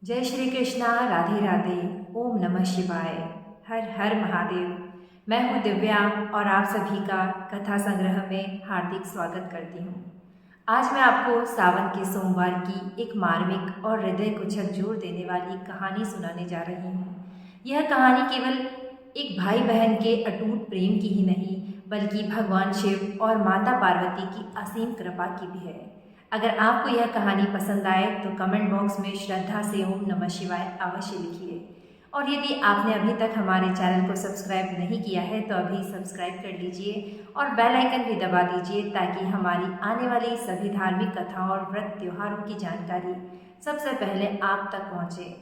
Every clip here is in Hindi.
जय श्री कृष्णा। राधे राधे। ओम नमः शिवाय। हर हर महादेव। मैं हूँ दिव्या और आप सभी का कथा संग्रह में हार्दिक स्वागत करती हूँ। आज मैं आपको सावन के सोमवार की एक मार्मिक और हृदय को झकझोर देने वाली कहानी सुनाने जा रही हूँ। यह कहानी केवल एक भाई बहन के अटूट प्रेम की ही नहीं, बल्कि भगवान शिव और माता पार्वती की असीम कृपा की भी है। अगर आपको यह कहानी पसंद आए तो कमेंट बॉक्स में श्रद्धा से ओम नमः शिवाय अवश्य लिखिए। और यदि आपने अभी तक हमारे चैनल को सब्सक्राइब नहीं किया है तो अभी सब्सक्राइब कर लीजिए और बेल आइकन भी दबा दीजिए, ताकि हमारी आने वाली सभी धार्मिक कथाओं और व्रत त्योहारों की जानकारी सबसे पहले आप तक पहुँचे।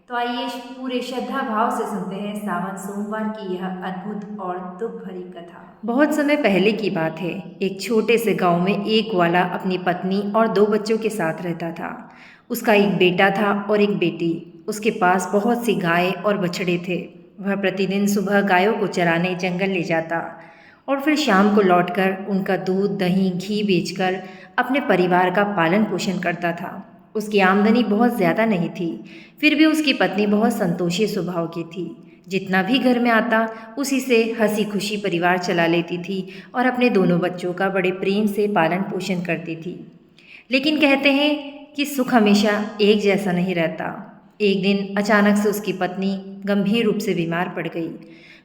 तो आइए पूरे श्रद्धा भाव से सुनते हैं सावन सोमवार की यह अद्भुत और दुख भरी कथा। बहुत समय पहले की बात है। एक छोटे से गांव में एक ग्वाला अपनी पत्नी और 2 बच्चों के साथ रहता था। उसका एक बेटा था और एक बेटी। उसके पास बहुत सी गायें और बछड़े थे। वह प्रतिदिन सुबह गायों को चराने जंगल ले जाता और फिर शाम को लौटकर उनका दूध, दही, घी बेचकर अपने परिवार का पालन पोषण करता था। उसकी आमदनी बहुत ज़्यादा नहीं थी, फिर भी उसकी पत्नी बहुत संतोषी स्वभाव की थी। जितना भी घर में आता उसी से हंसी खुशी परिवार चला लेती थी और अपने दोनों बच्चों का बड़े प्रेम से पालन पोषण करती थी। लेकिन कहते हैं कि सुख हमेशा एक जैसा नहीं रहता। एक दिन अचानक से उसकी पत्नी गंभीर रूप से बीमार पड़ गई।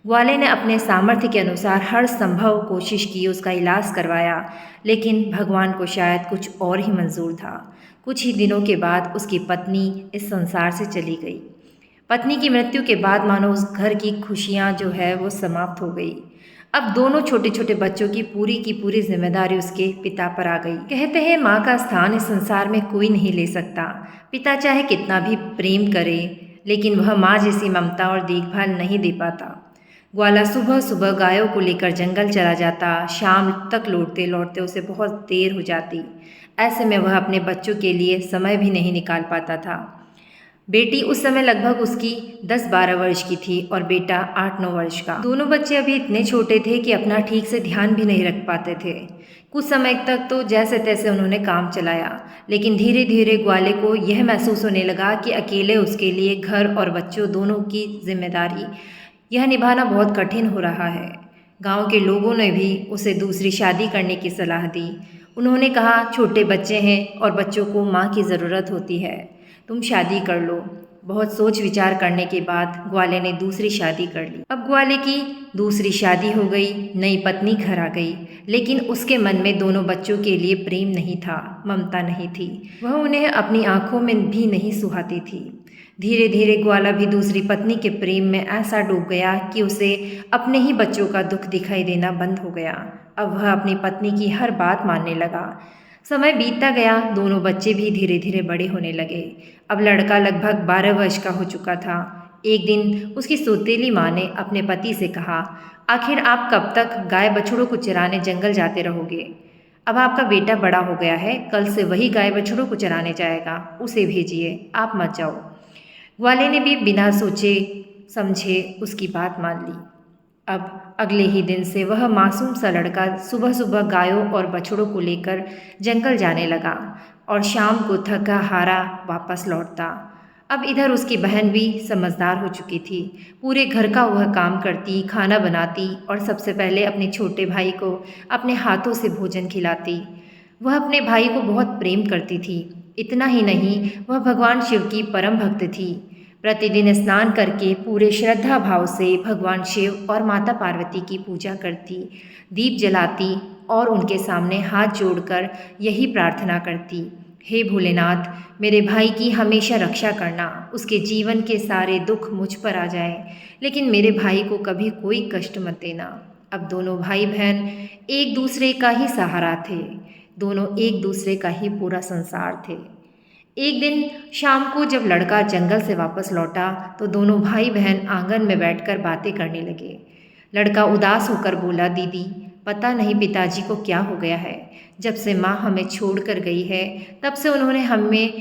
ग्वाले ने अपने सामर्थ्य के अनुसार हर संभव कोशिश की, उसका इलाज करवाया, लेकिन भगवान को शायद कुछ और ही मंजूर था। कुछ ही दिनों के बाद उसकी पत्नी इस संसार से चली गई। पत्नी की मृत्यु के बाद मानो उस घर की खुशियाँ जो है वो समाप्त हो गई। अब दोनों छोटे छोटे बच्चों की पूरी जिम्मेदारी उसके पिता पर आ गई। कहते हैं माँ का स्थान इस संसार में कोई नहीं ले सकता। पिता चाहे कितना भी प्रेम करे, लेकिन वह माँ जैसी ममता और देखभाल नहीं दे पाता। ग्वाला सुबह सुबह गायों को लेकर जंगल चला जाता। शाम तक लौटते लौटते उसे बहुत देर हो जाती। ऐसे में वह अपने बच्चों के लिए समय भी नहीं निकाल पाता था। बेटी उस समय लगभग उसकी 10-12 वर्ष की थी और बेटा 8-9 वर्ष का। दोनों बच्चे अभी इतने छोटे थे कि अपना ठीक से ध्यान भी नहीं रख पाते थे। कुछ समय तक तो जैसे तैसे उन्होंने काम चलाया, लेकिन धीरे धीरे ग्वाले को यह महसूस होने लगा कि अकेले उसके लिए घर और बच्चों दोनों की जिम्मेदारी यह निभाना बहुत कठिन हो रहा है। गांव के लोगों ने भी उसे दूसरी शादी करने की सलाह दी। उन्होंने कहा, छोटे बच्चे हैं और बच्चों को माँ की ज़रूरत होती है, तुम शादी कर लो। बहुत सोच विचार करने के बाद ग्वाले ने दूसरी शादी कर ली। अब ग्वाले की दूसरी शादी हो गई, नई पत्नी घर आ गई, लेकिन उसके मन में दोनों बच्चों के लिए प्रेम नहीं था, ममता नहीं थी। वह उन्हें अपनी आंखों में भी नहीं सुहाती थी। धीरे धीरे ग्वाला भी दूसरी पत्नी के प्रेम में ऐसा डूब गया कि उसे अपने ही बच्चों का दुख दिखाई देना बंद हो गया। अब वह अपनी पत्नी की हर बात मानने लगा। समय बीतता गया, दोनों बच्चे भी धीरे धीरे बड़े होने लगे। अब लड़का लगभग 12 वर्ष का हो चुका था। एक दिन उसकी सौतेली माँ ने अपने पति से कहा, आखिर आप कब तक गाय बछड़ों को चराने जंगल जाते रहोगे? अब आपका बेटा बड़ा हो गया है, कल से वही गाय बछड़ों को चराने जाएगा, उसे भेजिए, आप मत जाओ। ग्वाले ने भी बिना सोचे समझे उसकी बात मान ली। अब अगले ही दिन से वह मासूम सा लड़का सुबह सुबह गायों और बछड़ों को लेकर जंगल जाने लगा और शाम को थका हारा वापस लौटता। अब इधर उसकी बहन भी समझदार हो चुकी थी। पूरे घर का वह काम करती, खाना बनाती और सबसे पहले अपने छोटे भाई को अपने हाथों से भोजन खिलाती। वह अपने भाई को बहुत प्रेम करती थी। इतना ही नहीं, वह भगवान शिव की परम भक्त थी। प्रतिदिन स्नान करके पूरे श्रद्धा भाव से भगवान शिव और माता पार्वती की पूजा करती, दीप जलाती और उनके सामने हाथ जोड़कर यही प्रार्थना करती, हे भोलेनाथ, मेरे भाई की हमेशा रक्षा करना, उसके जीवन के सारे दुख मुझ पर आ जाएं, लेकिन मेरे भाई को कभी कोई कष्ट मत देना। अब दोनों भाई बहन एक दूसरे का ही सहारा थे, दोनों एक दूसरे का ही पूरा संसार थे। एक दिन शाम को जब लड़का जंगल से वापस लौटा तो दोनों भाई बहन आंगन में बैठकर बातें करने लगे। लड़का उदास होकर बोला, दीदी, पता नहीं पिताजी को क्या हो गया है। जब से माँ हमें छोड़कर गई है तब से उन्होंने हमें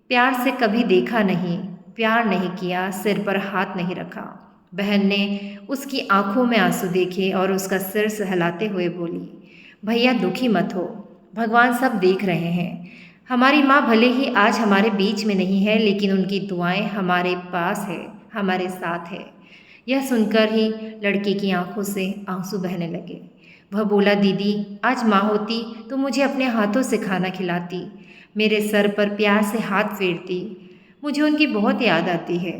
प्यार से कभी देखा नहीं, प्यार नहीं किया, सिर पर हाथ नहीं रखा। बहन ने उसकी आंखों में आंसू देखे और उसका सिर सहलाते हुए बोली, भैया दुखी मत हो, भगवान सब देख रहे हैं। हमारी माँ भले ही आज हमारे बीच में नहीं है, लेकिन उनकी दुआएं हमारे पास है, हमारे साथ है। यह सुनकर ही लड़के की आंखों से आंसू बहने लगे। वह बोला, दीदी आज माँ होती तो मुझे अपने हाथों से खाना खिलाती, मेरे सर पर प्यार से हाथ फेरती। मुझे उनकी बहुत याद आती है।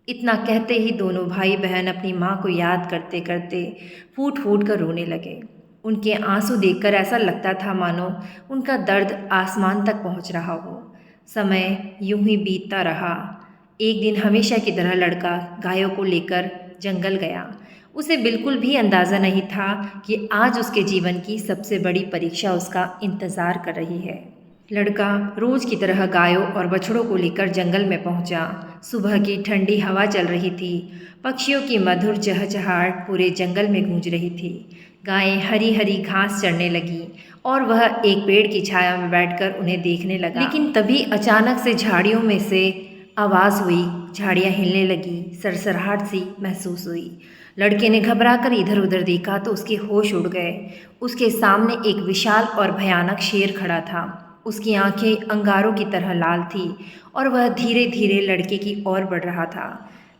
इतना कहते ही दोनों भाई बहन अपनी माँ को याद करते करते फूट फूट कर रोने लगे। उनके आंसू देखकर ऐसा लगता था मानो उनका दर्द आसमान तक पहुँच रहा हो। समय यूं ही बीतता रहा। एक दिन हमेशा की तरह लड़का गायों को लेकर जंगल गया। उसे बिल्कुल भी अंदाज़ा नहीं था कि आज उसके जीवन की सबसे बड़ी परीक्षा उसका इंतज़ार कर रही है। लड़का रोज की तरह गायों और बछड़ों को लेकर जंगल में पहुंचा। सुबह की ठंडी हवा चल रही थी। पक्षियों की मधुर चहचहाहट पूरे जंगल में गूंज रही थी। गायें हरी हरी घास चरने लगी और वह एक पेड़ की छाया में बैठकर उन्हें देखने लगा। लेकिन तभी अचानक से झाड़ियों में से आवाज़ हुई। झाड़ियाँ हिलने लगी, सरसराहट सी महसूस हुई। लड़के ने घबराकर इधर उधर देखा तो उसके होश उड़ गए। उसके सामने एक विशाल और भयानक शेर खड़ा था। उसकी आंखें अंगारों की तरह लाल थी और वह धीरे धीरे लड़के की ओर बढ़ रहा था।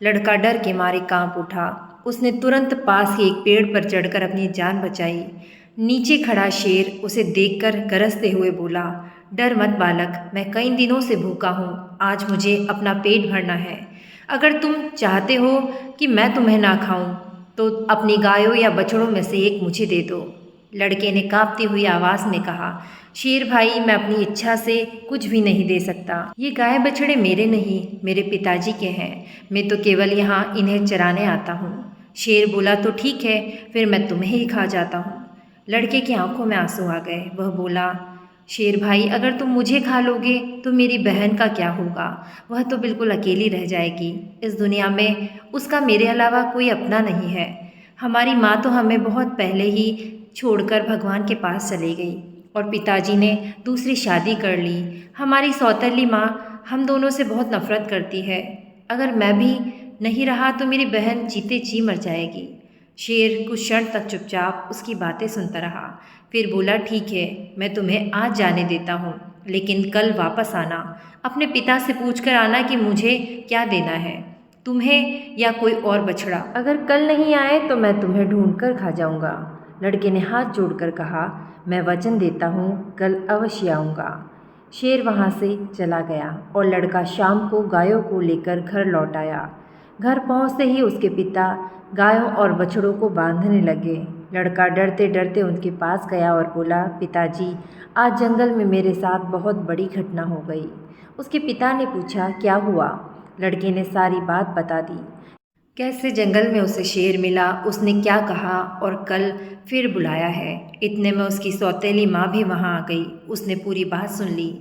लड़का डर के मारे कांप उठा। उसने तुरंत पास के एक पेड़ पर चढ़कर अपनी जान बचाई। नीचे खड़ा शेर उसे देखकर गरजते हुए बोला, डर मत बालक, मैं कई दिनों से भूखा हूँ, आज मुझे अपना पेट भरना है। अगर तुम चाहते हो कि मैं तुम्हें ना खाऊं तो अपनी गायों या बछड़ों में से एक मुझे दे दो। लड़के ने कांपती हुई आवाज़ में कहा, शेर भाई, मैं अपनी इच्छा से कुछ भी नहीं दे सकता। ये गाय बछड़े मेरे नहीं, मेरे पिताजी के हैं। मैं तो केवल यहाँ इन्हें चराने आता हूँ। शेर बोला, तो ठीक है, फिर मैं तुम्हें ही खा जाता हूँ। लड़के की आंखों में आंसू आ गए। वह बोला, शेर भाई, अगर तुम मुझे खा लोगे तो मेरी बहन का क्या होगा? वह तो बिल्कुल अकेली रह जाएगी। इस दुनिया में उसका मेरे अलावा कोई अपना नहीं है। हमारी माँ तो हमें बहुत पहले ही छोड़कर भगवान के पास चली गई और पिताजी ने दूसरी शादी कर ली। हमारी सौतेली माँ हम दोनों से बहुत नफरत करती है। अगर मैं भी नहीं रहा तो मेरी बहन जीते जी मर जाएगी। शेर कुछ क्षण तक चुपचाप उसकी बातें सुनता रहा। फिर बोला, ठीक है, मैं तुम्हें आज जाने देता हूँ, लेकिन कल वापस आना। अपने पिता से पूछकर आना कि मुझे क्या देना है, तुम्हें या कोई और बछड़ा। अगर कल नहीं आए तो मैं तुम्हें ढूंढ कर खा जाऊँगा। लड़के ने हाथ जोड़कर कहा, मैं वचन देता हूँ, कल अवश्य आऊँगा। शेर वहाँ से चला गया और लड़का शाम को गायों को लेकर घर लौट आया। घर पहुँचते ही उसके पिता गायों और बछड़ों को बांधने लगे। लड़का डरते डरते उनके पास गया और बोला, पिताजी, आज जंगल में मेरे साथ बहुत बड़ी घटना हो गई। उसके पिता ने पूछा, क्या हुआ? लड़के ने सारी बात बता दी। कैसे जंगल में उसे शेर मिला, उसने क्या कहा और कल फिर बुलाया है। इतने में उसकी सौतेली माँ भी वहाँ आ गई। उसने पूरी बात सुन ली,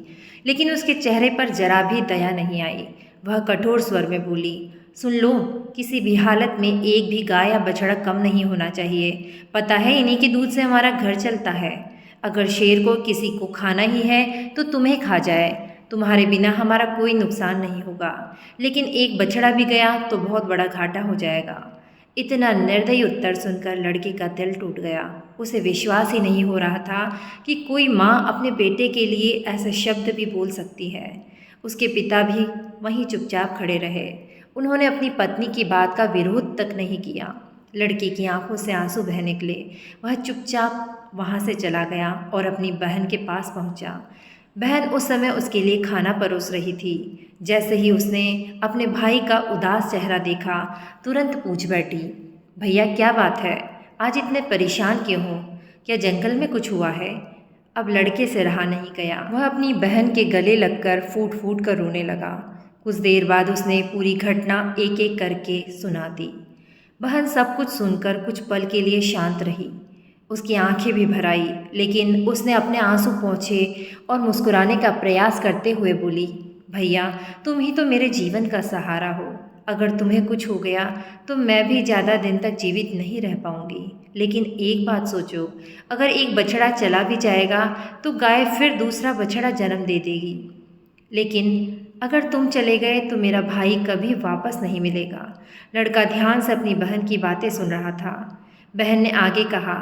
लेकिन उसके चेहरे पर जरा भी दया नहीं आई। वह कठोर स्वर में बोली, सुन लो, किसी भी हालत में एक भी गाय या बछड़ा कम नहीं होना चाहिए। पता है, इन्हीं के दूध से हमारा घर चलता है। अगर शेर को किसी को खाना ही है तो तुम्हें खा जाए, तुम्हारे बिना हमारा कोई नुकसान नहीं होगा। लेकिन एक बछड़ा भी गया तो बहुत बड़ा घाटा हो जाएगा। इतना निर्दयी उत्तर सुनकर लड़के का दिल टूट गया। उसे विश्वास ही नहीं हो रहा था कि कोई माँ अपने बेटे के लिए ऐसे शब्द भी बोल सकती है। उसके पिता भी वहीं चुपचाप खड़े रहे। उन्होंने अपनी पत्नी की बात का विरोध तक नहीं किया। लड़के की आंखों से आंसू बह निकले। वह चुपचाप वहाँ से चला गया और अपनी बहन के पास पहुँचा। बहन उस समय उसके लिए खाना परोस रही थी। जैसे ही उसने अपने भाई का उदास चेहरा देखा, तुरंत पूछ बैठी, भैया क्या बात है? आज इतने परेशान क्यों हो? क्या जंगल में कुछ हुआ है? अब लड़के से रहा नहीं गया। वह अपनी बहन के गले लगकर फूट फूट कर रोने लगा। कुछ देर बाद उसने पूरी घटना एक एक करके सुना दी। बहन सब कुछ सुनकर कुछ पल के लिए शांत रही। उसकी आंखें भी भर आई, लेकिन उसने अपने आंसू पोंछे और मुस्कुराने का प्रयास करते हुए बोली, भैया तुम ही तो मेरे जीवन का सहारा हो। अगर तुम्हें कुछ हो गया तो मैं भी ज़्यादा दिन तक जीवित नहीं रह पाऊंगी। लेकिन एक बात सोचो, अगर एक बछड़ा चला भी जाएगा तो गाय फिर दूसरा बछड़ा जन्म दे देगी। लेकिन अगर तुम चले गए तो मेरा भाई कभी वापस नहीं मिलेगा। लड़का ध्यान से अपनी बहन की बातें सुन रहा था। बहन ने आगे कहा,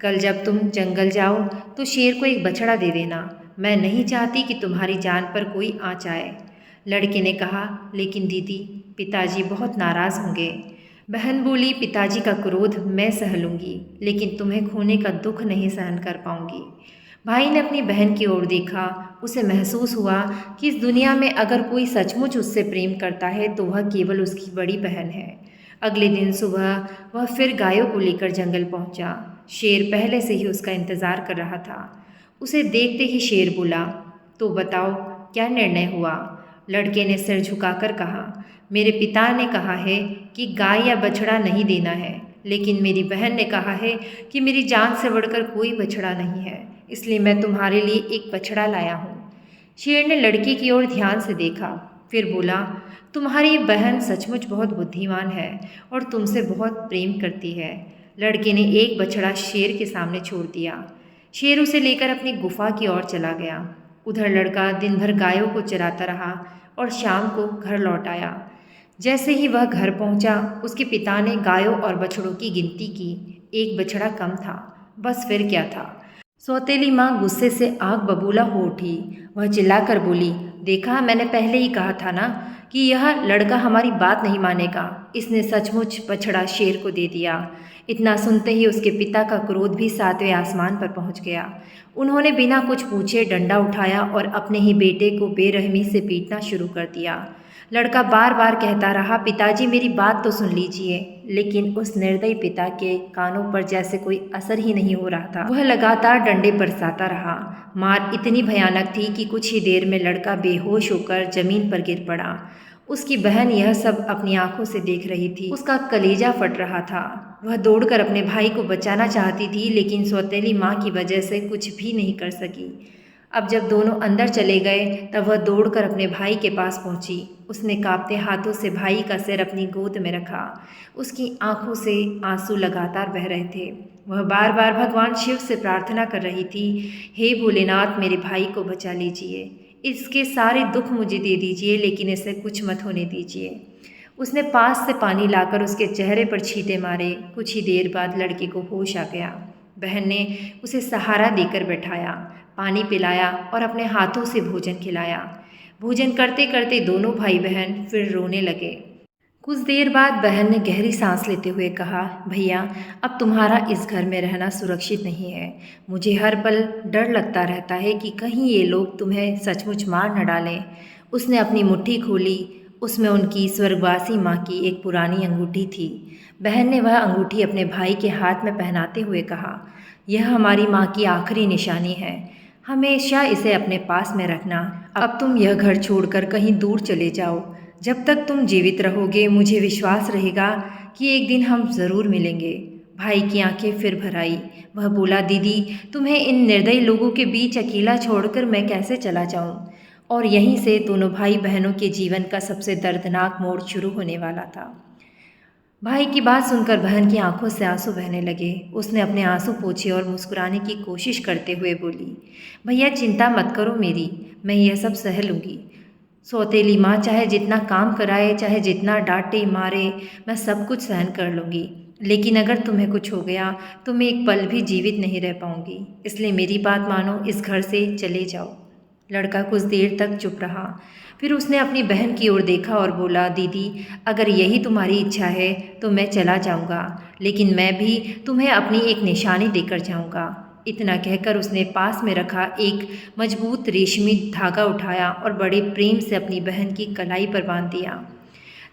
कल जब तुम जंगल जाओ तो शेर को एक बछड़ा दे देना। मैं नहीं चाहती कि तुम्हारी जान पर कोई आँच आए। लड़के ने कहा, लेकिन दीदी, पिताजी बहुत नाराज़ होंगे। बहन बोली, पिताजी का क्रोध मैं सह लूँगी, लेकिन तुम्हें खोने का दुख नहीं सहन कर पाऊँगी। भाई ने अपनी बहन की ओर देखा। उसे महसूस हुआ कि इस दुनिया में अगर कोई सचमुच उससे प्रेम करता है तो वह केवल उसकी बड़ी बहन है। अगले दिन सुबह वह फिर गायों को लेकर जंगल पहुंचा। शेर पहले से ही उसका इंतज़ार कर रहा था। उसे देखते ही शेर बोला, तो बताओ क्या निर्णय हुआ? लड़के ने सिर झुकाकर कहा, मेरे पिता ने कहा है कि गाय या बछड़ा नहीं देना है, लेकिन मेरी बहन ने कहा है कि मेरी जान से बढ़कर कोई बछड़ा नहीं है, इसलिए मैं तुम्हारे लिए एक बछड़ा लाया हूँ। शेर ने लड़की की ओर ध्यान से देखा, फिर बोला, तुम्हारी बहन सचमुच बहुत बुद्धिमान है और तुमसे बहुत प्रेम करती है। लड़के ने एक बछड़ा शेर के सामने छोड़ दिया। शेर उसे लेकर अपनी गुफा की ओर चला गया। उधर लड़का दिन भर गायों को चराता रहा और शाम को घर लौट आया। जैसे ही वह घर पहुंचा, उसके पिता ने गायों और बछड़ों की गिनती की। एक बछड़ा कम था, बस फिर क्या था। सौतेली माँ गुस्से से आग बबूला हो उठी। वह चिल्लाकर बोली, देखा, मैंने पहले ही कहा था ना कि यह लड़का हमारी बात नहीं मानेगा। इसने सचमुच बछड़ा शेर को दे दिया। इतना सुनते ही उसके पिता का क्रोध भी 7वें आसमान पर पहुंच गया। उन्होंने बिना कुछ पूछे डंडा उठाया और अपने ही बेटे को बेरहमी से पीटना शुरू कर दिया। लड़का बार बार कहता रहा, पिताजी मेरी बात तो सुन लीजिए, लेकिन उस निर्दयी पिता के कानों पर जैसे कोई असर ही नहीं हो रहा था। वह लगातार डंडे बरसाता रहा। मार इतनी भयानक थी कि कुछ ही देर में लड़का बेहोश होकर जमीन पर गिर पड़ा। उसकी बहन यह सब अपनी आंखों से देख रही थी। उसका कलेजा फट रहा था। वह दौड़कर अपने भाई को बचाना चाहती थी, लेकिन सौतेली माँ की वजह से कुछ भी नहीं कर सकी। अब जब दोनों अंदर चले गए तब वह दौड़कर अपने भाई के पास पहुंची। उसने कांपते हाथों से भाई का सिर अपनी गोद में रखा। उसकी आंखों से आंसू लगातार बह रहे थे। वह बार बार भगवान शिव से प्रार्थना कर रही थी, हे भोलेनाथ, मेरे भाई को बचा लीजिए। इसके सारे दुख मुझे दे दीजिए, लेकिन इसे कुछ मत होने दीजिए। उसने पास से पानी लाकर उसके चेहरे पर छींटे मारे। कुछ ही देर बाद लड़के को होश आ गया। बहन ने उसे सहारा देकर बैठाया, पानी पिलाया और अपने हाथों से भोजन खिलाया। भोजन करते करते दोनों भाई बहन फिर रोने लगे। कुछ देर बाद बहन ने गहरी सांस लेते हुए कहा, भैया, अब तुम्हारा इस घर में रहना सुरक्षित नहीं है। मुझे हर पल डर लगता रहता है कि कहीं ये लोग तुम्हें सचमुच मार न डालें। उसने अपनी मुट्ठी खोली। उसमें उनकी स्वर्गवासी माँ की एक पुरानी अंगूठी थी। बहन ने वह अंगूठी अपने भाई के हाथ में पहनाते हुए कहा, यह हमारी माँ की आखिरी निशानी है। हमेशा इसे अपने पास में रखना। अब तुम यह घर छोड़कर कहीं दूर चले जाओ। जब तक तुम जीवित रहोगे, मुझे विश्वास रहेगा कि एक दिन हम ज़रूर मिलेंगे। भाई की आंखें फिर भर आई। वह बोला, दीदी, तुम्हें इन निर्दयी लोगों के बीच अकेला छोड़कर मैं कैसे चला जाऊं? और यहीं से दोनों भाई बहनों के जीवन का सबसे दर्दनाक मोड़ शुरू होने वाला था। भाई की बात सुनकर बहन की आंखों से आंसू बहने लगे। उसने अपने आंसू पोंछे और मुस्कुराने की कोशिश करते हुए बोली, भैया, चिंता मत करो मेरी, मैं यह सब सह लूँगी। सौतेली माँ चाहे जितना काम कराए, चाहे जितना डांटे मारे, मैं सब कुछ सहन कर लूँगी, लेकिन अगर तुम्हें कुछ हो गया तो मैं एक पल भी जीवित नहीं रह पाऊँगी। इसलिए मेरी बात मानो, इस घर से चले जाओ। लड़का कुछ देर तक चुप रहा। फिर उसने अपनी बहन की ओर देखा और बोला, दीदी, अगर यही तुम्हारी इच्छा है तो मैं चला जाऊंगा, लेकिन मैं भी तुम्हें अपनी एक निशानी देकर जाऊंगा। इतना कहकर उसने पास में रखा एक मजबूत रेशमी धागा उठाया और बड़े प्रेम से अपनी बहन की कलाई पर बांध दिया।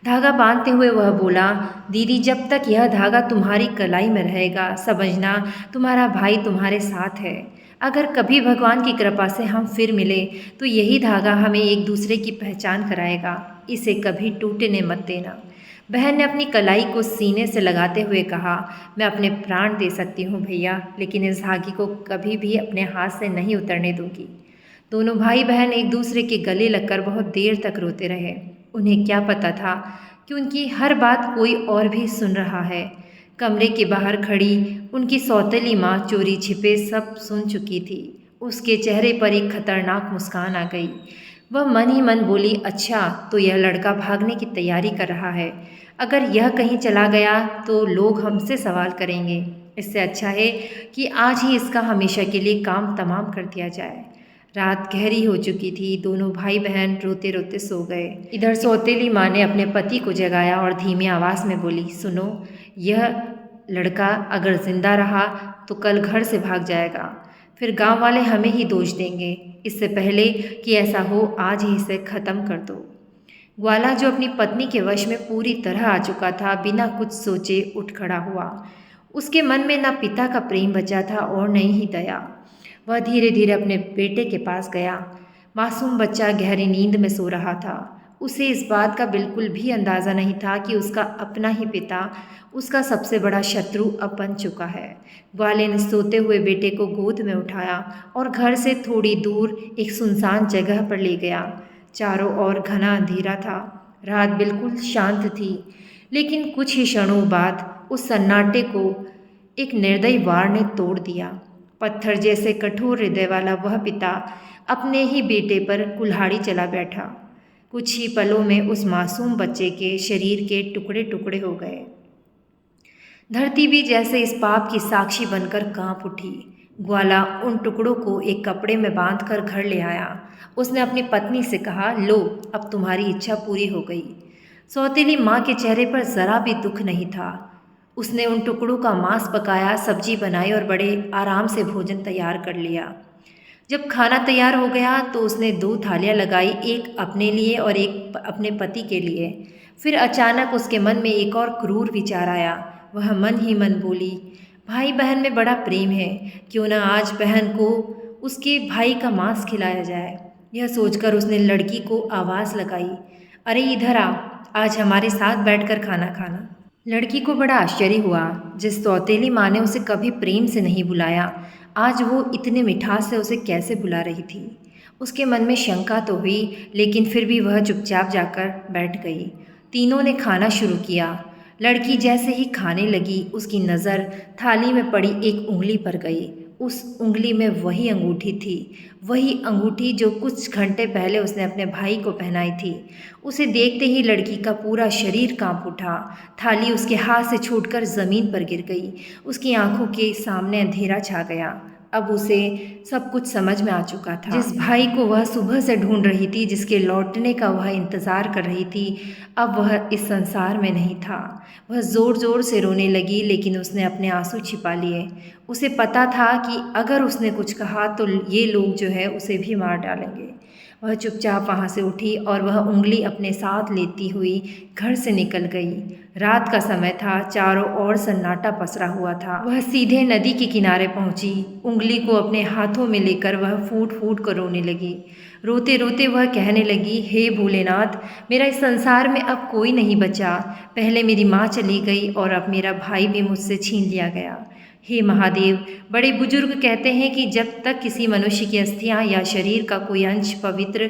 धागा बांधते हुए वह बोला, दीदी, जब तक यह धागा तुम्हारी कलाई में रहेगा, समझना तुम्हारा भाई तुम्हारे साथ है। अगर कभी भगवान की कृपा से हम फिर मिले तो यही धागा हमें एक दूसरे की पहचान कराएगा। इसे कभी टूटने मत देना। बहन ने अपनी कलाई को सीने से लगाते हुए कहा, मैं अपने प्राण दे सकती हूँ भैया, लेकिन इस धागे को कभी भी अपने हाथ से नहीं उतरने दूंगी। दोनों भाई बहन एक दूसरे के गले लगकर बहुत देर तक रोते रहे। उन्हें क्या पता था कि उनकी हर बात कोई और भी सुन रहा है। कमरे के बाहर खड़ी उनकी सौतेली माँ चोरी छिपे सब सुन चुकी थी। उसके चेहरे पर एक खतरनाक मुस्कान आ गई। वह मन ही मन बोली, अच्छा, तो यह लड़का भागने की तैयारी कर रहा है। अगर यह कहीं चला गया तो लोग हमसे सवाल करेंगे। इससे अच्छा है कि आज ही इसका हमेशा के लिए काम तमाम कर दिया जाए। रात गहरी हो चुकी थी। दोनों भाई बहन रोते रोते सो गए। इधर सौतेली माँ ने अपने पति को जगाया और धीमी आवाज़ में बोली, सुनो, यह लड़का अगर जिंदा रहा तो कल घर से भाग जाएगा, फिर गांव वाले हमें ही दोष देंगे। इससे पहले कि ऐसा हो, आज ही इसे ख़त्म कर दो। ग्वाला, जो अपनी पत्नी के वश में पूरी तरह आ चुका था, बिना कुछ सोचे उठ खड़ा हुआ। उसके मन में न पिता का प्रेम बचा था और न ही दया। वह धीरे धीरे अपने बेटे के पास गया। मासूम बच्चा गहरी नींद में सो रहा था। उसे इस बात का बिल्कुल भी अंदाज़ा नहीं था कि उसका अपना ही पिता उसका सबसे बड़ा शत्रु अब बन चुका है। ग्वाले ने सोते हुए बेटे को गोद में उठाया और घर से थोड़ी दूर एक सुनसान जगह पर ले गया। चारों ओर घना अंधेरा था। रात बिल्कुल शांत थी, लेकिन कुछ ही क्षणों बाद उस सन्नाटे को एक निर्दयी वार ने तोड़ दिया। पत्थर जैसे कठोर हृदय वाला वह पिता अपने ही बेटे पर कुल्हाड़ी चला बैठा। कुछ ही पलों में उस मासूम बच्चे के शरीर के टुकड़े टुकड़े हो गए। धरती भी जैसे इस पाप की साक्षी बनकर कांप उठी। ग्वाला उन टुकड़ों को एक कपड़े में बांधकर घर ले आया। उसने अपनी पत्नी से कहा, लो, अब तुम्हारी इच्छा पूरी हो गई। सौतेली माँ के चेहरे पर जरा भी दुख नहीं था। उसने उन टुकड़ों का मांस पकाया, सब्जी बनाई और बड़े आराम से भोजन तैयार कर लिया। जब खाना तैयार हो गया तो उसने 2 थालियाँ लगाई, एक अपने लिए और एक अपने पति के लिए। फिर अचानक उसके मन में एक और क्रूर विचार आया। वह मन ही मन बोली, भाई बहन में बड़ा प्रेम है, क्यों ना आज बहन को उसके भाई का मांस खिलाया जाए। यह सोचकर उसने लड़की को आवाज़ लगाई, अरे इधर आ, आज हमारे साथ बैठकर खाना खाना। लड़की को बड़ा आश्चर्य हुआ। जिस सौतेली माँ ने उसे कभी प्रेम से नहीं बुलाया, आज वो इतने मिठास से उसे कैसे बुला रही थी। उसके मन में शंका तो हुई, लेकिन फिर भी वह चुपचाप जाकर बैठ गई। तीनों ने खाना शुरू किया। लड़की जैसे ही खाने लगी, उसकी नज़र थाली में पड़ी एक उंगली पर गई। उस उंगली में वही अंगूठी थी, वही अंगूठी जो कुछ घंटे पहले उसने अपने भाई को पहनाई थी। उसे देखते ही लड़की का पूरा शरीर कांप उठा। थाली उसके हाथ से छूटकर ज़मीन पर गिर गई। उसकी आंखों के सामने अंधेरा छा गया। अब उसे सब कुछ समझ में आ चुका था। जिस भाई को वह सुबह से ढूंढ रही थी, जिसके लौटने का वह इंतज़ार कर रही थी, अब वह इस संसार में नहीं था। वह ज़ोर ज़ोर से रोने लगी, लेकिन उसने अपने आंसू छिपा लिए। उसे पता था कि अगर उसने कुछ कहा तो ये लोग जो है उसे भी मार डालेंगे। वह चुपचाप वहाँ से उठी और वह उंगली अपने साथ लेती हुई घर से निकल गई। रात का समय था, चारों ओर सन्नाटा पसरा हुआ था। वह सीधे नदी के किनारे पहुंची। उंगली को अपने हाथों में लेकर वह फूट फूट कर रोने लगी। रोते रोते वह कहने लगी, हे भोलेनाथ, मेरा इस संसार में अब कोई नहीं बचा। पहले मेरी माँ चली गई और अब मेरा भाई भी मुझसे छीन लिया गया। हे महादेव, बड़े बुजुर्ग कहते हैं कि जब तक किसी मनुष्य की अस्थियां या शरीर का कोई अंश पवित्र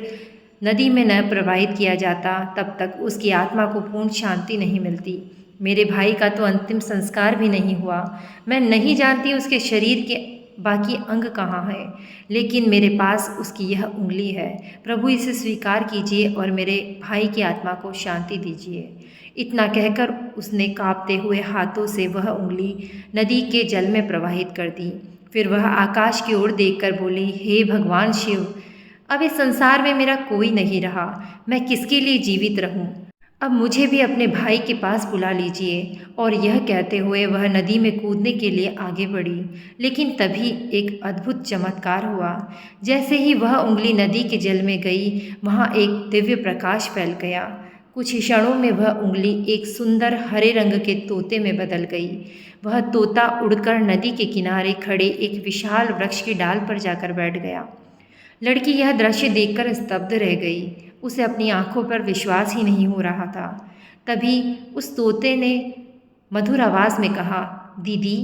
नदी में न प्रवाहित किया जाता, तब तक उसकी आत्मा को पूर्ण शांति नहीं मिलती। मेरे भाई का तो अंतिम संस्कार भी नहीं हुआ। मैं नहीं जानती उसके शरीर के बाकी अंग कहाँ हैं, लेकिन मेरे पास उसकी यह उंगली है। प्रभु, इसे स्वीकार कीजिए और मेरे भाई की आत्मा को शांति दीजिए। इतना कहकर उसने कांपते हुए हाथों से वह उंगली नदी के जल में प्रवाहित कर दी। फिर वह आकाश की ओर देखकर बोली, हे भगवान शिव, अब इस संसार में मेरा कोई नहीं रहा। मैं किसके लिए जीवित रहूं? अब मुझे भी अपने भाई के पास बुला लीजिए। और यह कहते हुए वह नदी में कूदने के लिए आगे बढ़ी। लेकिन तभी एक अद्भुत चमत्कार हुआ। जैसे ही वह उंगली नदी के जल में गई, वहाँ एक दिव्य प्रकाश फैल गया। कुछ ही क्षणों में वह उंगली एक सुंदर हरे रंग के तोते में बदल गई। वह तोता उड़कर नदी के किनारे खड़े एक विशाल वृक्ष की डाल पर जाकर बैठ गया। लड़की यह दृश्य देखकर स्तब्ध रह गई। उसे अपनी आंखों पर विश्वास ही नहीं हो रहा था। तभी उस तोते ने मधुर आवाज़ में कहा, दीदी।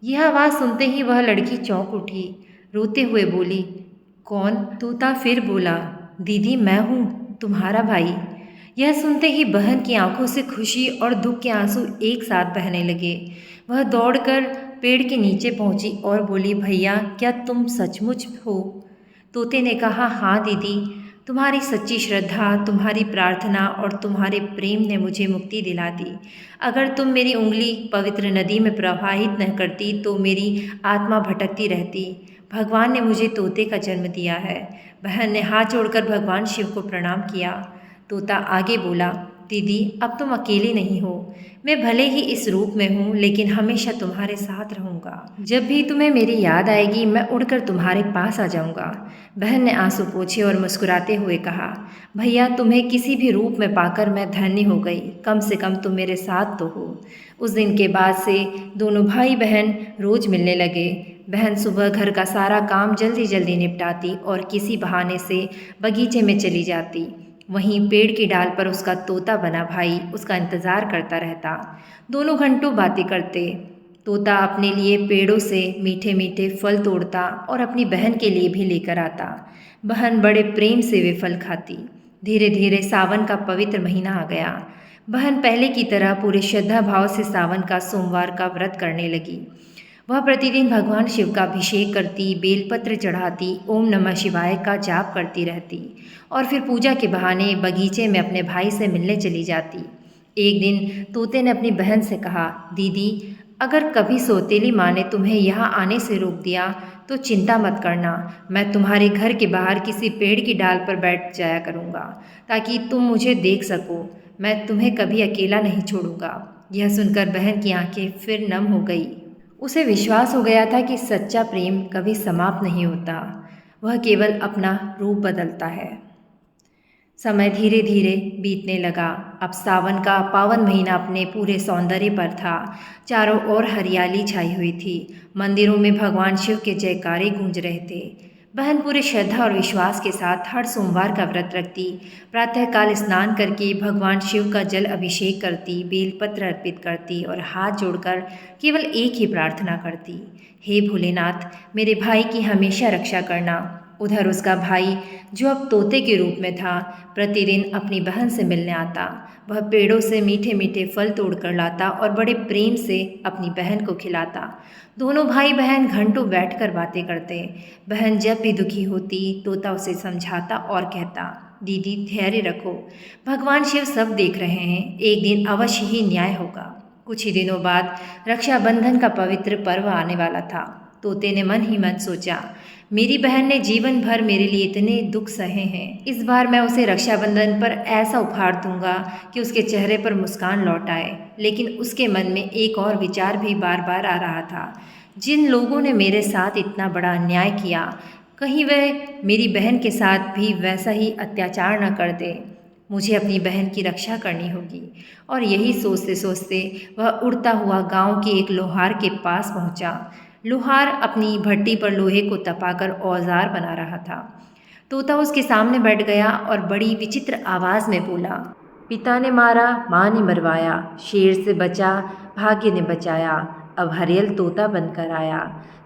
यह आवाज़ सुनते ही वह लड़की चौंक उठी। रोते हुए बोली, कौन? तोता फिर बोला, दीदी, मैं हूँ, तुम्हारा भाई। यह सुनते ही बहन की आंखों से खुशी और दुख के आंसू एक साथ बहने लगे। वह दौड़कर पेड़ के नीचे पहुंची और बोली, भैया, क्या तुम सचमुच हो? तोते ने कहा, हाँ दीदी, तुम्हारी सच्ची श्रद्धा, तुम्हारी प्रार्थना और तुम्हारे प्रेम ने मुझे मुक्ति दिला दी। अगर तुम मेरी उंगली पवित्र नदी में प्रवाहित न करती तो मेरी आत्मा भटकती रहती। भगवान ने मुझे तोते का जन्म दिया है। बहन ने हाथ जोड़कर भगवान शिव को प्रणाम किया। तोता आगे बोला, दीदी अब तुम अकेली नहीं हो। मैं भले ही इस रूप में हूँ लेकिन हमेशा तुम्हारे साथ रहूँगा। जब भी तुम्हें मेरी याद आएगी मैं उड़कर तुम्हारे पास आ जाऊँगा। बहन ने आंसू पोंछे और मुस्कुराते हुए कहा, भैया तुम्हें किसी भी रूप में पाकर मैं धन्य हो गई। कम से कम तुम मेरे साथ तो हो। उस दिन के बाद से दोनों भाई बहन रोज मिलने लगे। बहन सुबह घर का सारा काम जल्दी जल्दी निपटाती और किसी बहाने से बगीचे में चली जाती। वहीं पेड़ की डाल पर उसका तोता बना भाई उसका इंतज़ार करता रहता। दोनों घंटों बातें करते। तोता अपने लिए पेड़ों से मीठे मीठे फल तोड़ता और अपनी बहन के लिए भी लेकर आता। बहन बड़े प्रेम से वे फल खाती। धीरे धीरे सावन का पवित्र महीना आ गया। बहन पहले की तरह पूरे श्रद्धा भाव से सावन का सोमवार का व्रत करने लगी। वह प्रतिदिन भगवान शिव का अभिषेक करती, बेलपत्र चढ़ाती, ओम नमः शिवाय का जाप करती रहती और फिर पूजा के बहाने बगीचे में अपने भाई से मिलने चली जाती। एक दिन तोते ने अपनी बहन से कहा, दीदी अगर कभी सौतेली माँ ने तुम्हें यहाँ आने से रोक दिया तो चिंता मत करना। मैं तुम्हारे घर के बाहर किसी पेड़ की डाल पर बैठ जाया करूँगा ताकि तुम मुझे देख सको। मैं तुम्हें कभी अकेला नहीं छोड़ूंगा। यह सुनकर बहन की आंखें फिर नम हो गई। उसे विश्वास हो गया था कि सच्चा प्रेम कभी समाप्त नहीं होता, वह केवल अपना रूप बदलता है। समय धीरे धीरे बीतने लगा। अब सावन का पावन महीना अपने पूरे सौंदर्य पर था। चारों ओर हरियाली छाई हुई थी। मंदिरों में भगवान शिव के जयकारे गूंज रहे थे। बहन पूरे श्रद्धा और विश्वास के साथ हर सोमवार का व्रत रखती। प्रातःकाल स्नान करके भगवान शिव का जल अभिषेक करती, बेलपत्र अर्पित करती और हाथ जोड़कर केवल एक ही प्रार्थना करती, हे भोलेनाथ मेरे भाई की हमेशा रक्षा करना। उधर उसका भाई जो अब तोते के रूप में था प्रतिदिन अपनी बहन से मिलने आता। वह पेड़ों से मीठे मीठे फल तोड़कर लाता और बड़े प्रेम से अपनी बहन को खिलाता। दोनों भाई बहन घंटों बैठकर बातें करते। बहन जब भी दुखी होती तोता उसे समझाता और कहता, दीदी धैर्य रखो, भगवान शिव सब देख रहे हैं, एक दिन अवश्य ही न्याय होगा। कुछ ही दिनों बाद रक्षाबंधन का पवित्र पर्व आने वाला था। तोते ने मन ही मन सोचा, मेरी बहन ने जीवन भर मेरे लिए इतने दुख सहे हैं, इस बार मैं उसे रक्षाबंधन पर ऐसा उपहार दूंगा कि उसके चेहरे पर मुस्कान लौट आए। लेकिन उसके मन में एक और विचार भी बार बार आ रहा था, जिन लोगों ने मेरे साथ इतना बड़ा अन्याय किया, कहीं वह मेरी बहन के साथ भी वैसा ही अत्याचार न कर दे। मुझे अपनी बहन की रक्षा करनी होगी। और यही सोचते सोचते वह उड़ता हुआ गांव के एक लोहार के पास पहुंचा। लोहार अपनी भट्टी पर लोहे को तपाकर औजार बना रहा था। तोता उसके सामने बैठ गया और बड़ी विचित्र आवाज़ में बोला, पिता ने मारा, माँ ने मरवाया, शेर से बचा, भाग्य ने बचाया, अब हरियल तोता बनकर आया,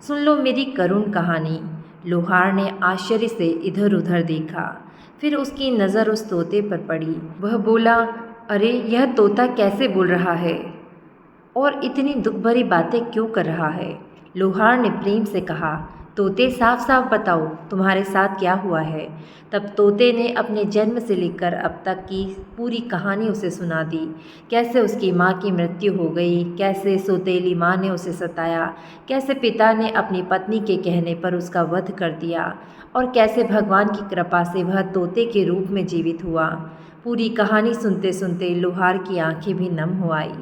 सुन लो मेरी करुण कहानी। लोहार ने आश्चर्य से इधर उधर देखा, फिर उसकी नज़र उस तोते पर पड़ी। वह बोला, अरे यह तोता कैसे बोल रहा है और इतनी दुख भरी बातें क्यों कर रहा है। लोहार ने प्रेम से कहा, तोते साफ साफ बताओ तुम्हारे साथ क्या हुआ है। तब तोते ने अपने जन्म से लेकर अब तक की पूरी कहानी उसे सुना दी। कैसे उसकी माँ की मृत्यु हो गई, कैसे सौतेली माँ ने उसे सताया, कैसे पिता ने अपनी पत्नी के कहने पर उसका वध कर दिया और कैसे भगवान की कृपा से वह तोते के रूप में जीवित हुआ। पूरी कहानी सुनते सुनते लोहार की आंखें भी नम हो आई।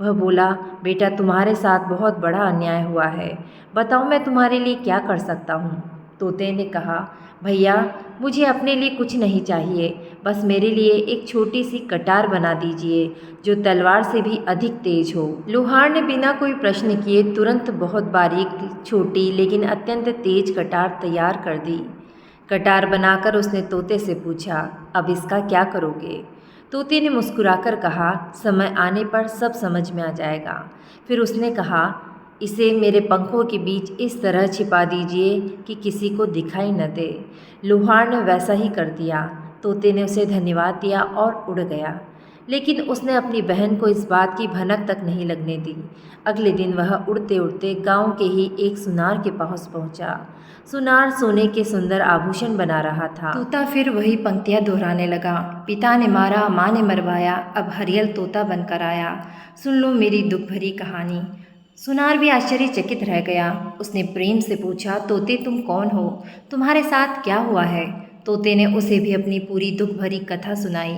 वह बोला, बेटा तुम्हारे साथ बहुत बड़ा अन्याय हुआ है, बताओ मैं तुम्हारे लिए क्या कर सकता हूँ। तोते ने कहा, भैया मुझे अपने लिए कुछ नहीं चाहिए, बस मेरे लिए एक छोटी सी कटार बना दीजिए जो तलवार से भी अधिक तेज हो। लोहार ने बिना कोई प्रश्न किए तुरंत बहुत बारीक, छोटी लेकिन अत्यंत तेज कटार तैयार कर दी। कटार बनाकर उसने तोते से पूछा, अब इसका क्या करोगे। तोते ने मुस्कुराकर कहा, समय आने पर सब समझ में आ जाएगा। फिर उसने कहा, इसे मेरे पंखों के बीच इस तरह छिपा दीजिए कि किसी को दिखाई न दे। लोहार ने वैसा ही कर दिया। तोते ने उसे धन्यवाद दिया और उड़ गया, लेकिन उसने अपनी बहन को इस बात की भनक तक नहीं लगने दी। अगले दिन वह उड़ते उड़ते गांव के ही एक सुनार के पास पहुंचा। सुनार सोने के सुंदर आभूषण बना रहा था। तोता फिर वही पंक्तियां दोहराने लगा, पिता ने मारा, माँ ने मरवाया, अब हरियल तोता बनकर आया, सुन लो मेरी दुख भरी कहानी। सुनार भी आश्चर्यचकित रह गया। उसने प्रेम से पूछा, तोते तुम कौन हो? तुम्हारे साथ क्या हुआ है? तोते ने उसे भी अपनी पूरी दुख भरी कथा सुनाई।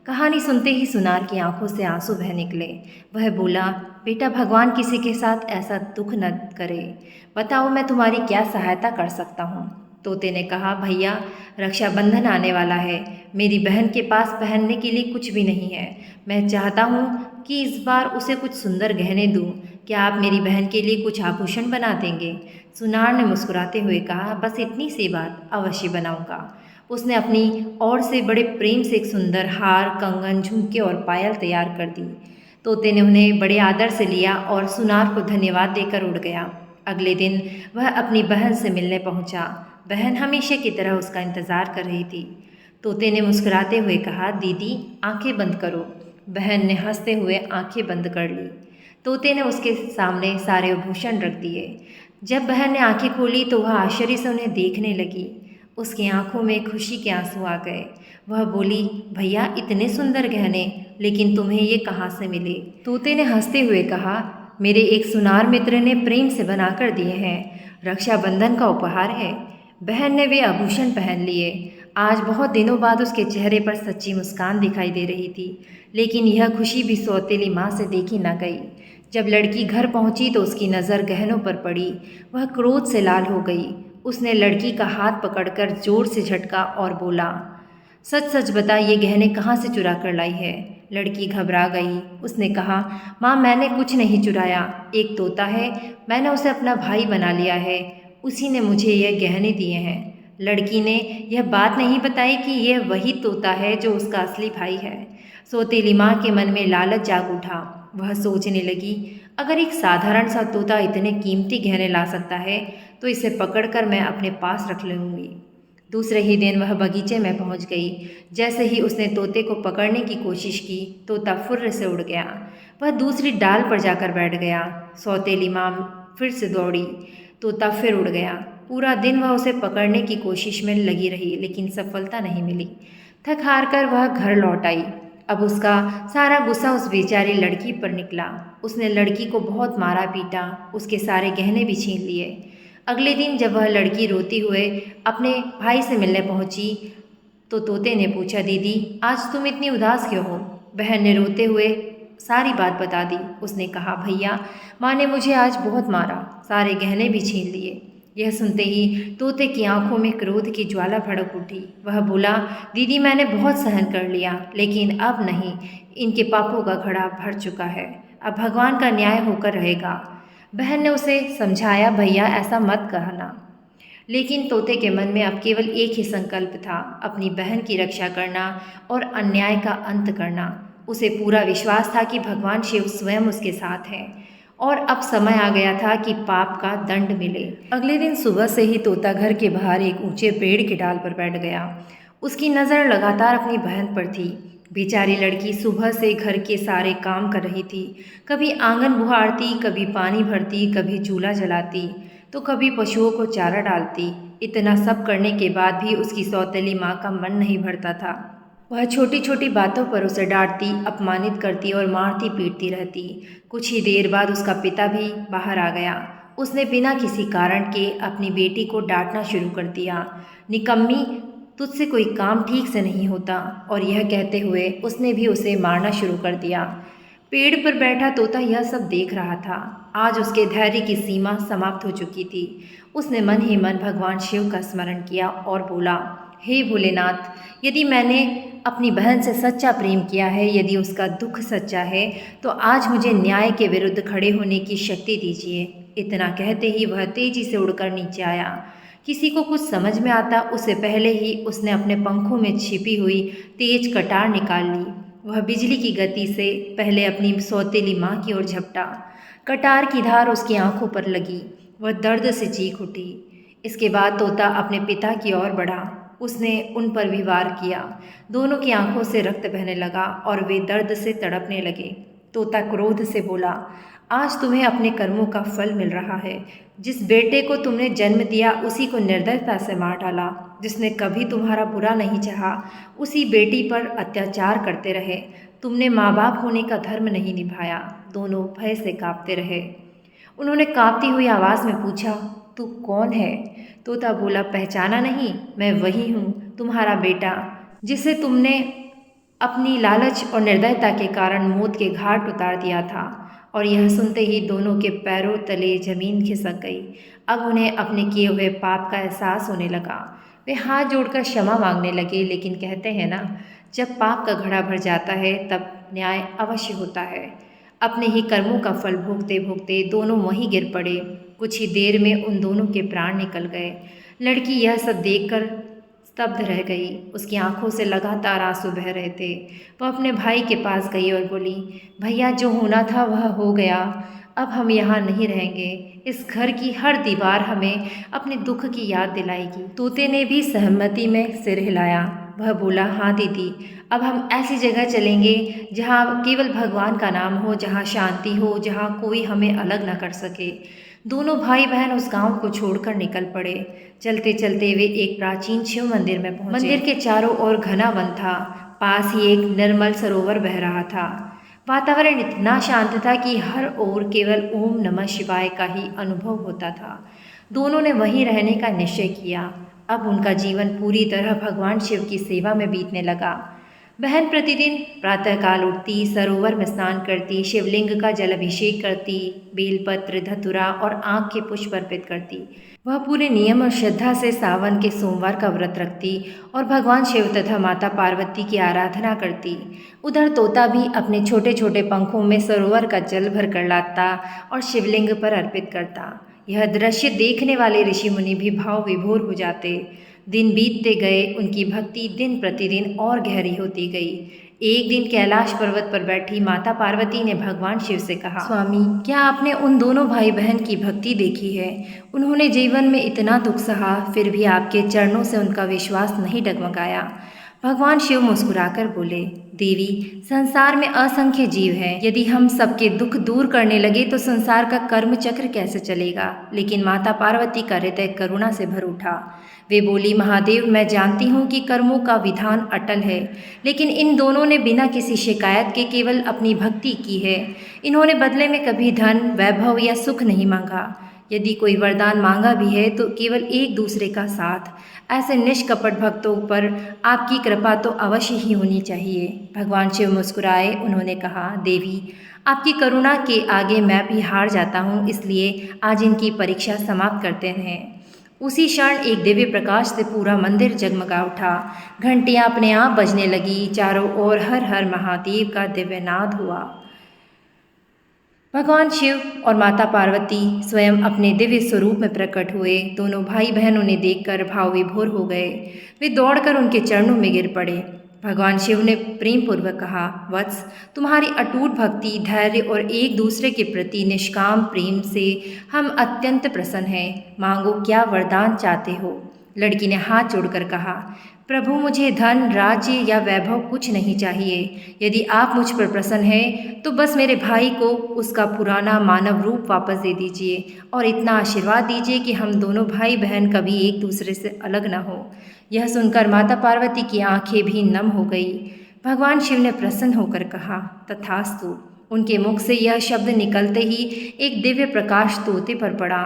कहानी सुनते ही सुनार की आंखों से आंसू बह निकले। वह बोला, बेटा, भगवान किसी के साथ ऐसा दुख न करे। बताओ, मैं तुम्हारी क्या सहायता कर सकता हूँ? तोते ने कहा, भैया, रक्षाबंधन आने वाला है। मेरी बहन के पास पहनने के लिए कुछ भी नहीं है। मैं चाहता हूँ कि इस बार उसे कुछ सुंदर गहने दूँ। क्या आप मेरी बहन के लिए कुछ आभूषण बना देंगे? सुनार ने मुस्कुराते हुए कहा, बस इतनी सी बात, अवश्य बनाऊंगा। उसने अपनी ओर से बड़े प्रेम से एक सुंदर हार, कंगन, झुमके और पायल तैयार कर दी। तोते ने उन्हें बड़े आदर से लिया और सुनार को धन्यवाद देकर उड़ गया। अगले दिन वह अपनी बहन से मिलने पहुंचा। बहन हमेशा की तरह उसका इंतजार कर रही थी। तोते ने मुस्कुराते हुए कहा, दीदी, आंखें बंद करो। बहन ने हंसते हुए आंखें बंद कर ली। तोते ने उसके सामने सारे आभूषण रख दिए। जब बहन ने आंखें खोली तो वह आश्चर्य से उन्हें देखने लगी। उसकी आंखों में खुशी के आंसू आ गए। वह बोली, भैया, इतने सुंदर गहने, लेकिन तुम्हें ये कहाँ से मिले? तोते ने हंसते हुए कहा, मेरे एक सुनार मित्र ने प्रेम से बनाकर दिए हैं। रक्षाबंधन का उपहार है। बहन ने वे आभूषण पहन लिए। आज बहुत दिनों बाद उसके चेहरे पर सच्ची मुस्कान दिखाई दे रही थी, लेकिन यह खुशी भी सौतेली माँ से देखी न गई। जब लड़की घर पहुंची तो उसकी नज़र गहनों पर पड़ी। वह क्रोध से लाल हो गई। उसने लड़की का हाथ पकड़कर जोर से झटका और बोला, सच सच बता, ये गहने कहाँ से चुरा कर लाई है? लड़की घबरा गई। उसने कहा, माँ, मैंने कुछ नहीं चुराया। एक तोता है, मैंने उसे अपना भाई बना लिया है। उसी ने मुझे यह गहने दिए हैं। लड़की ने यह बात नहीं बताई कि यह वही तोता है जो उसका असली भाई है। सौतेली माँ के मन में लालच जाग उठा। वह सोचने लगी, अगर एक साधारण सा तोता इतने कीमती गहने ला सकता है तो इसे पकड़कर मैं अपने पास रख लूँगी। दूसरे ही दिन वह बगीचे में पहुंच गई। जैसे ही उसने तोते को पकड़ने की कोशिश की, तोता फुर्र से उड़ गया। वह दूसरी डाल पर जाकर बैठ गया। सौतेली माँ फिर से दौड़ी। तोता फिर उड़ गया। पूरा दिन वह उसे पकड़ने की कोशिश में लगी रही, लेकिन सफलता नहीं मिली। थक हार कर वह घर लौट आई। अब उसका सारा गुस्सा उस बेचारी लड़की पर निकला। उसने लड़की को बहुत मारा पीटा, उसके सारे गहने भी छीन लिए। अगले दिन जब वह लड़की रोती हुए अपने भाई से मिलने पहुंची तो तोते ने पूछा, दीदी, आज तुम इतनी उदास क्यों हो? बहन ने रोते हुए सारी बात बता दी। उसने कहा, भैया, माँ ने मुझे आज बहुत मारा, सारे गहने भी छीन लिए। यह सुनते ही तोते की आंखों में क्रोध की ज्वाला भड़क उठी। वह बोला, दीदी, मैंने बहुत सहन कर लिया, लेकिन अब नहीं। इनके पापों का घड़ा भर चुका है। अब भगवान का न्याय होकर रहेगा। बहन ने उसे समझाया, भैया, ऐसा मत कहना। लेकिन तोते के मन में अब केवल एक ही संकल्प था, अपनी बहन की रक्षा करना और अन्याय का अंत करना। उसे पूरा विश्वास था कि भगवान शिव स्वयं उसके साथ हैं और अब समय आ गया था कि पाप का दंड मिले। अगले दिन सुबह से ही तोता घर के बाहर एक ऊंचे पेड़ की डाल पर बैठ गया। उसकी नज़र लगातार अपनी बहन पर थी। बेचारी लड़की सुबह से घर के सारे काम कर रही थी। कभी आंगन बुहारती, कभी पानी भरती, कभी चूल्हा जलाती, तो कभी पशुओं को चारा डालती। इतना सब करने के बाद भी उसकी सौतेली माँ का मन नहीं भरता था। वह छोटी छोटी बातों पर उसे डांटती, अपमानित करती और मारती पीटती रहती। कुछ ही देर बाद उसका पिता भी बाहर आ गया। उसने बिना किसी कारण के अपनी बेटी को डांटना शुरू कर दिया। निकम्मी, तुझसे कोई काम ठीक से नहीं होता। और यह कहते हुए उसने भी उसे मारना शुरू कर दिया। पेड़ पर बैठा तोता यह सब देख रहा था। आज उसके धैर्य की सीमा समाप्त हो चुकी थी। उसने मन ही मन भगवान शिव का स्मरण किया और बोला, हे भोलेनाथ, यदि मैंने अपनी बहन से सच्चा प्रेम किया है, यदि उसका दुख सच्चा है, तो आज मुझे न्याय के विरुद्ध खड़े होने की शक्ति दीजिए। इतना कहते ही वह तेजी से उड़कर नीचे आया। किसी को कुछ समझ में आता उससे पहले ही उसने अपने पंखों में छिपी हुई तेज कटार निकाल ली। वह बिजली की गति से पहले अपनी सौतेली माँ की ओर झपटा। कटार की धार उसकी आंखों पर लगी। वह दर्द से चीख उठी। इसके बाद तोता अपने पिता की ओर बढ़ा। उसने उन पर भी वार किया। दोनों की आंखों से रक्त बहने लगा और वे दर्द से तड़पने लगे। तोता क्रोध से बोला, आज तुम्हें अपने कर्मों का फल मिल रहा है। जिस बेटे को तुमने जन्म दिया उसी को निर्दयता से मार डाला। जिसने कभी तुम्हारा बुरा नहीं चाहा उसी बेटी पर अत्याचार करते रहे। तुमने माँ बाप होने का धर्म नहीं निभाया। दोनों भय से कांपते रहे। उन्होंने कांपती हुई आवाज़ में पूछा, तू कौन है? तोता बोला, पहचाना नहीं? मैं वही हूँ, तुम्हारा बेटा, जिसे तुमने अपनी लालच और निर्दयता के कारण मौत के घाट उतार दिया था। और यह सुनते ही दोनों के पैरों तले जमीन खिसक गई। अब उन्हें अपने किए हुए पाप का एहसास होने लगा। वे हाथ जोड़कर क्षमा मांगने लगे, लेकिन कहते हैं ना, जब पाप का घड़ा भर जाता है तब न्याय अवश्य होता है। अपने ही कर्मों का फल भोगते भोगते दोनों वहीं गिर पड़े। कुछ ही देर में उन दोनों के प्राण निकल गए। लड़की यह सब देखकर स्तब्ध रह गई। उसकी आंखों से लगातार आंसू बह रहे थे। वह अपने भाई के पास गई और बोली, भैया, जो होना था वह हो गया। अब हम यहाँ नहीं रहेंगे। इस घर की हर दीवार हमें अपने दुख की याद दिलाएगी। तोते ने भी सहमति में सिर हिलाया। वह बोला, हाँ दीदी, अब हम ऐसी जगह चलेंगे जहाँ केवल भगवान का नाम हो, जहाँ शांति हो, जहाँ कोई हमें अलग न कर सके। दोनों भाई बहन उस गांव को छोड़कर निकल पड़े। चलते चलते वे एक प्राचीन शिव मंदिर में पहुंचे। मंदिर के चारों ओर घना वन था। पास ही एक निर्मल सरोवर बह रहा था। वातावरण इतना शांत था कि हर ओर केवल ओम नमः शिवाय का ही अनुभव होता था। दोनों ने वहीं रहने का निश्चय किया। अब उनका जीवन पूरी तरह भगवान शिव की सेवा में बीतने लगा। बहन प्रतिदिन प्रातःकाल उठती, सरोवर में स्नान करती, शिवलिंग का जल अभिषेक करती, बेलपत्र, धतुरा और आँख के पुष्प अर्पित करती। वह पूरे नियम और श्रद्धा से सावन के सोमवार का व्रत रखती और भगवान शिव तथा माता पार्वती की आराधना करती। उधर तोता भी अपने छोटे छोटे पंखों में सरोवर का जल भर कर लाता और शिवलिंग पर अर्पित करता। यह दृश्य देखने वाले ऋषि मुनि भी भाव विभोर हो जाते। दिन बीतते गए, उनकी भक्ति दिन प्रतिदिन और गहरी होती गई। एक दिन कैलाश पर्वत पर बैठी माता पार्वती ने भगवान शिव से कहा, स्वामी, क्या आपने उन दोनों भाई बहन की भक्ति देखी है? उन्होंने जीवन में इतना दुख सहा, फिर भी आपके चरणों से उनका विश्वास नहीं डगमगाया। भगवान शिव मुस्कुराकर बोले, देवी, संसार में असंख्य जीव हैं। यदि हम सबके दुख दूर करने लगे तो संसार का कर्म चक्र कैसे चलेगा? लेकिन माता पार्वती का हृदय करुणा से भर उठा। वे बोली, महादेव, मैं जानती हूँ कि कर्मों का विधान अटल है, लेकिन इन दोनों ने बिना किसी शिकायत के केवल अपनी भक्ति की है। इन्होंने बदले में कभी धन, वैभव या सुख नहीं मांगा। यदि कोई वरदान मांगा भी है तो केवल एक दूसरे का साथ। ऐसे निष्कपट भक्तों पर आपकी कृपा तो अवश्य ही होनी चाहिए। भगवान शिव मुस्कुराए। उन्होंने कहा, देवी, आपकी करुणा के आगे मैं भी हार जाता हूँ, इसलिए आज इनकी परीक्षा समाप्त करते हैं। उसी क्षण एक दिव्य प्रकाश से पूरा मंदिर जगमगा उठा। घंटियाँ अपने आप बजने लगी। चारों ओर हर हर महादेव का दिव्य नाद हुआ। भगवान शिव और माता पार्वती स्वयं अपने दिव्य स्वरूप में प्रकट हुए। दोनों भाई बहन उन्हें देखकर भाव विभोर हो गए। वे दौड़कर उनके चरणों में गिर पड़े। भगवान शिव ने प्रेम पूर्वक कहा, वत्स, तुम्हारी अटूट भक्ति, धैर्य और एक दूसरे के प्रति निष्काम प्रेम से हम अत्यंत प्रसन्न हैं। मांगो, क्या वरदान चाहते हो? लड़की ने हाथ जोड़कर कहा, प्रभु, मुझे धन, राज्य या वैभव कुछ नहीं चाहिए। यदि आप मुझ पर प्रसन्न हैं तो बस मेरे भाई को उसका पुराना मानव रूप वापस दे दीजिए और इतना आशीर्वाद दीजिए कि हम दोनों भाई बहन कभी एक दूसरे से अलग न हो। यह सुनकर माता पार्वती की आंखें भी नम हो गई। भगवान शिव ने प्रसन्न होकर कहा, तथास्तु। उनके मुख से यह शब्द निकलते ही एक दिव्य प्रकाश तोते पर पड़ा।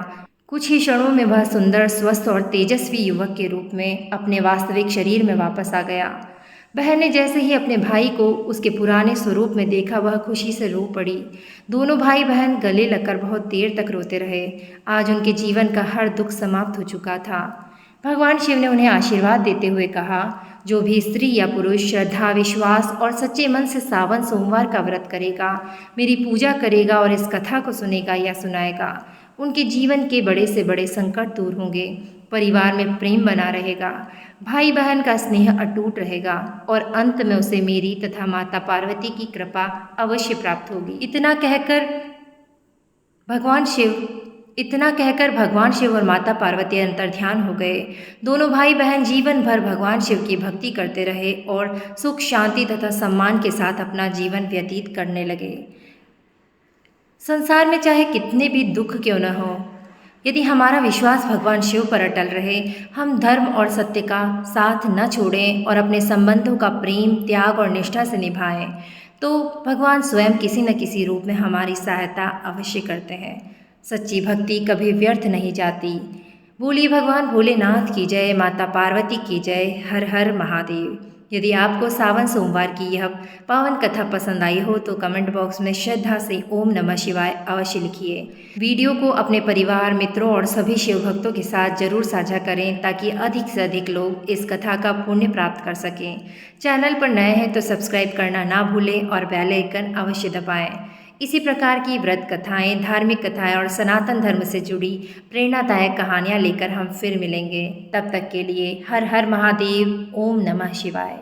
कुछ ही क्षणों में वह सुंदर, स्वस्थ और तेजस्वी युवक के रूप में अपने वास्तविक शरीर में वापस आ गया। बहन ने जैसे ही अपने भाई को उसके पुराने स्वरूप में देखा, वह खुशी से रो पड़ी। दोनों भाई बहन गले लगकर बहुत देर तक रोते रहे। आज उनके जीवन का हर दुख समाप्त हो चुका था। भगवान शिव ने उन्हें आशीर्वाद देते हुए कहा, जो भी स्त्री या पुरुष श्रद्धा, विश्वास और सच्चे मन से सावन सोमवार का व्रत करेगा, मेरी पूजा करेगा और इस कथा को सुनेगा या सुनाएगा, उनके जीवन के बड़े से बड़े संकट दूर होंगे, परिवार में प्रेम बना रहेगा, भाई बहन का स्नेह अटूट रहेगा और अंत में उसे मेरी तथा माता पार्वती की कृपा अवश्य प्राप्त होगी। इतना कहकर भगवान शिव और माता पार्वती अंतर्ध्यान हो गए। दोनों भाई बहन जीवन भर भगवान शिव की भक्ति करते रहे और सुख, शांति तथा सम्मान के साथ अपना जीवन व्यतीत करने लगे। संसार में चाहे कितने भी दुख क्यों न हो, यदि हमारा विश्वास भगवान शिव पर अटल रहे, हम धर्म और सत्य का साथ न छोड़ें और अपने संबंधों का प्रेम, त्याग और निष्ठा से निभाएं, तो भगवान स्वयं किसी न किसी रूप में हमारी सहायता अवश्य करते हैं। सच्ची भक्ति कभी व्यर्थ नहीं जाती। बोलिए भगवान भोलेनाथ की जय, माता पार्वती की जय, हर हर महादेव। यदि आपको सावन सोमवार की यह पावन कथा पसंद आई हो तो कमेंट बॉक्स में श्रद्धा से ओम नमः शिवाय अवश्य लिखिए। वीडियो को अपने परिवार, मित्रों और सभी शिव भक्तों के साथ जरूर साझा करें ताकि अधिक से अधिक लोग इस कथा का पुण्य प्राप्त कर सकें। चैनल पर नए हैं तो सब्सक्राइब करना ना भूलें और बेल आइकन अवश्य दबाएं। इसी प्रकार की व्रत कथाएं, धार्मिक कथाएं और सनातन धर्म से जुड़ी प्रेरणादायक कहानियां लेकर हम फिर मिलेंगे। तब तक के लिए हर हर महादेव, ओम नमः शिवाय।